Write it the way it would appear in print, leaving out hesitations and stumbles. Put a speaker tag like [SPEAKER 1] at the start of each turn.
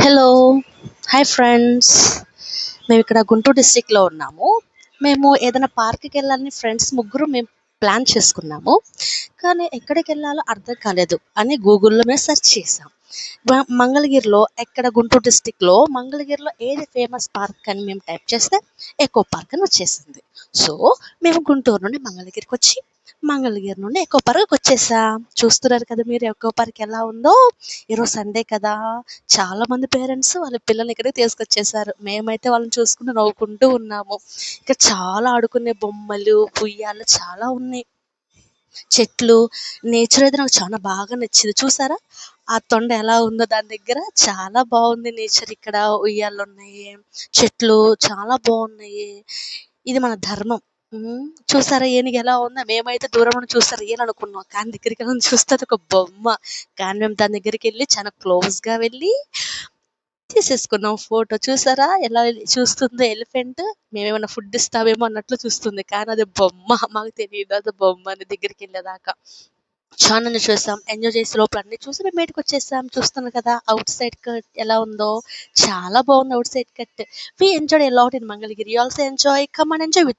[SPEAKER 1] Hello! Hi friends. మేమిక్కడ గుంటూరు డిస్ట్రిక్ట్‌లో ఉన్నాము. మేము ఏదైనా పార్క్‌కెళ్ళాలని ఫ్రెండ్స్ ముగ్గురు మేము ప్లాన్ చేసుకున్నాము. కానీ ఎక్కడికెళ్ళాలో అర్థం కాలేదు అని గూగుల్‌లో మేము సెర్చ్ చేసాం. మంగళగిరిలో గుంటూరు డిస్ట్రిక్ట్‌లో మంగళగిరిలో ఏది ఫేమస్ పార్క్ అని మేము టైప్ చేస్తే ఎకో పార్క్ అని వచ్చేసింది. సో, మేము గుంటూరు నుండి మంగళగిరికొచ్చి, మంగళగిరి నుండి ఎకో పార్క్‌కొచ్చేసాం. చూస్తున్నారు కదా మీరు ఎకో పార్క్ ఎలా ఉందో. ఈరోజు సండే కదా! చాలా మంది పేరెంట్స్ వాళ్ళ పిల్లల్ని ఇక్కడికి తీసుకొచ్చేసారు. మేమైతే వాళ్ళని చూసుకుంటూ నవ్వుకుంటూ ఉన్నాము. ఇక్కడ చాలా ఆడుకునే బొమ్మలు, ఉయ్యాలు చాలా ఉన్నాయి. చెట్లు, నేచర్ అయితే నాకు చాలా బాగా నచ్చింది. చూసారా? ఆ తొండ ఎలా ఉందో దాని దగ్గర చాలా బావుంది నేచర్ ఇక్కడ. ఉయ్యాలలున్నాయి, చెట్లు చాలా బావున్నాయి. ఇది మన ధర్మం. చూసారా ఏనుగు ఎలా ఉందో? మేమైతే దూరం నుండి చూస్తే రియల్ అనుకున్నాం. కానీ దగ్గరికెళ్ళి చూస్తే అదొక బొమ్మ. కానీ మేము దాని దగ్గరికెళ్ళి చాలా క్లోజ్‌గా వెళ్ళి తీసేసుకున్నాం ఫోటో. చూసారా ఎలా చూస్తుందో ఎలిఫెంట్? మేమేమన్నా ఫుడ్ ఇస్తామేమో అన్నట్లు చూస్తుంది. కానీ అది బొమ్మ. మాకు తెలీదు అది బొమ్మ అని దగ్గరికెళ్ళేదాకా. చాలానే చూసాం. ఎంజాయ్ చేసి లోపల అన్నీ చూసి మేము బయటకొచ్చేసాం. చూస్తున్నారు కదా! ఔట్ సైడ్ కట్ ఎలా ఉందో. చాలా బావుంది outside cut. We enjoyed a lot in Mangalagiri. You also enjoy. Come and enjoy with